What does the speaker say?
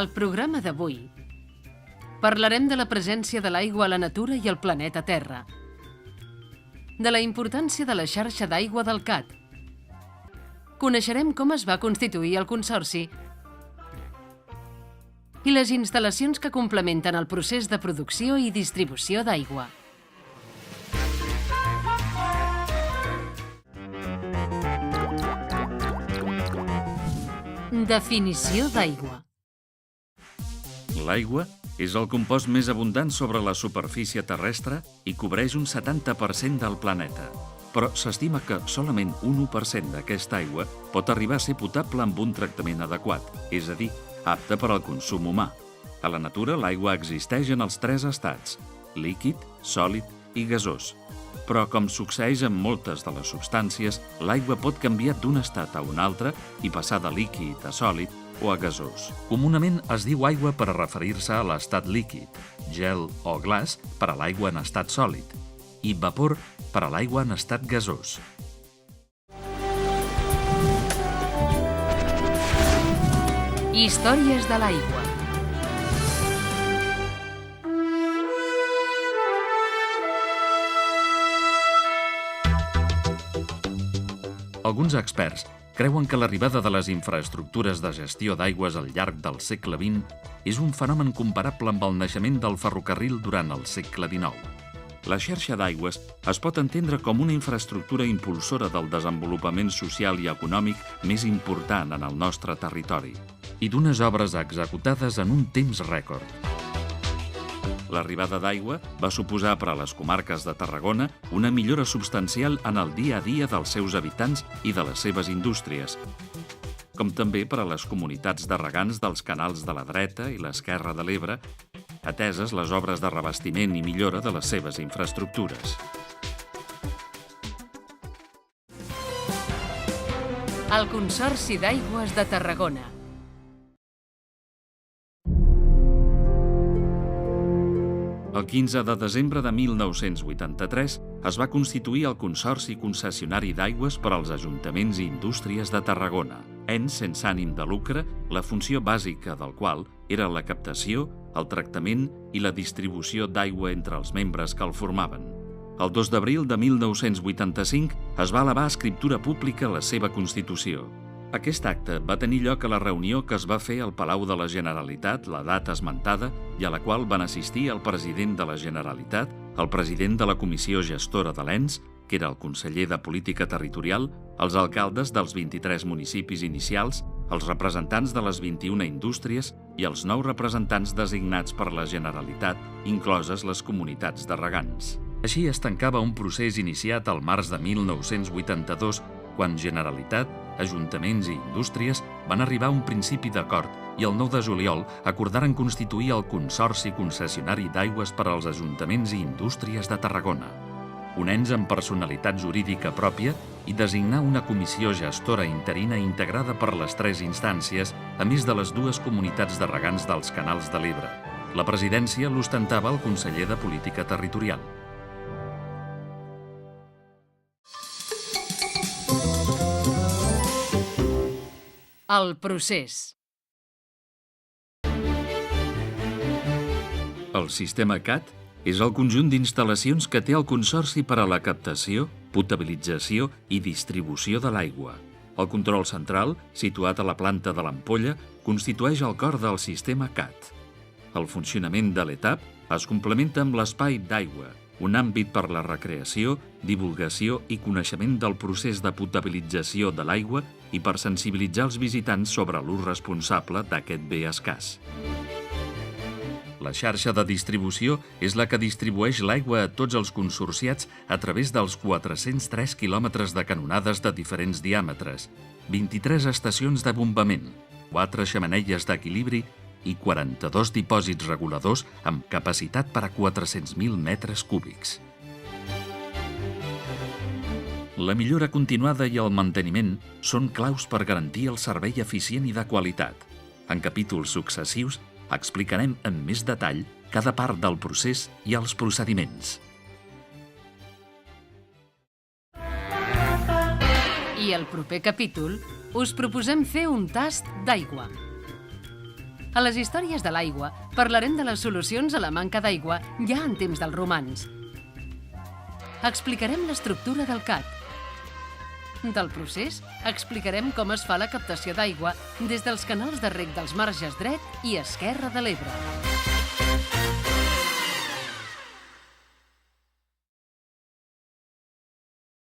Al programa d'avui parlarem de la presència de l'aigua a la natura i al planeta Terra, de la importància de la xarxa d'aigua del CAT, coneixerem com es va constituir el Consorci i les instal·lacions que complementen el procés de producció i distribució d'aigua. Definició d'aigua. L'aigua és el compost més abundant sobre la superfície terrestre i cobreix un 70% del planeta. Però s'estima que solament un 1% d'aquesta aigua pot arribar a ser potable amb un tractament adequat, és a dir, apte per al consum humà. A la natura, l'aigua existeix en els 3 estats: líquid, sòlid i gasós. Però, com succeeix amb moltes de les substàncies, l'aigua pot canviar d'un estat a un altre i passar de líquid a sòlid o a gasós. Comunament es diu aigua per a referir-se a l'estat líquid, gel o glaç per a l'aigua en estat sòlid i vapor per a l'aigua en estat gasós. Històries de l'aigua. Alguns experts creuen que l'arribada de les infraestructures de gestió d'aigües al llarg del segle XX és un fenomen comparable amb el naixement del ferrocarril durant el segle XIX. La xarxa d'aigües es pot entendre com una infraestructura impulsora del desenvolupament social i econòmic més important en el nostre territori i d'unes obres executades en un temps rècord. L'arribada d'aigua va suposar per a les comarques de Tarragona una millora substancial en el dia a dia dels seus habitants i de les seves indústries, com també per a les comunitats de regants dels canals de la dreta i l'esquerra de l'Ebre, ateses les obres de revestiment i millora de les seves infraestructures. El Consorci d'Aigües de Tarragona. El 15 de desembre de 1983 es va constituir el Consorci Concessionari d'Aigües per als Ajuntaments i Indústries de Tarragona, ens sense ànim de lucre, la funció bàsica del qual era la captació, el tractament i la distribució d'aigua entre els membres que el formaven. El 2 d'abril de 1985 es va elevar a escriptura pública la seva constitució. Aquest acte va tenir lloc a la reunió que es va fer al Palau de la Generalitat la data esmentada i a la qual van assistir el president de la Generalitat, el president de la Comissió Gestora de l'ENS, que era el conseller de Política Territorial, els alcaldes dels 23 municipis inicials, els representants de les 21 indústries i els 9 representants designats per la Generalitat, incloses les comunitats de regants. Així es tancava un procés iniciat al març de 1982, quan Generalitat, Ajuntaments i Indústries van arribar a un principi d'acord i el 9 de juliol acordaren constituir el Consorci Concessionari d'Aigües per als Ajuntaments i Indústries de Tarragona, un ens amb personalitat jurídica pròpia i designar una comissió gestora interina integrada per les 3 instàncies, a més de les 2 comunitats de regants dels canals de l'Ebre. La presidència l'ostentava el conseller de Política Territorial. El procés. El sistema CAT és el conjunt d'instal·lacions que té el Consorci per a la captació, potabilització i distribució de l'aigua. El control central, situat a la planta de l'ampolla, constitueix el cor del sistema CAT. El funcionament de l'ETAP es complementa amb l'espai d'aigua, un àmbit per la recreació, divulgació i coneixement del procés de potabilització de l'aigua i per sensibilitzar els visitants sobre l'ús responsable d'aquest bé escàs. La xarxa de distribució és la que distribueix l'aigua a tots els consorciats a través dels 403 quilòmetres de canonades de diferents diàmetres, 23 estacions de bombament, 4 xemeneies d'equilibri i 42 dipòsits reguladors amb capacitat per a 400.000 metres cúbics. La millora continuada i el manteniment són claus per garantir el servei eficient i de qualitat. En capítols successius explicarem amb més detall cada part del procés i els procediments. I al proper capítol us proposem fer un tast d'aigua. A les històries de l'aigua parlarem de les solucions a la manca d'aigua ja en temps dels romans. Explicarem l'estructura del CAT. Del procés, explicarem com es fa la captació d'aigua des dels canals de reg dels marges dret i esquerre de l'Ebre.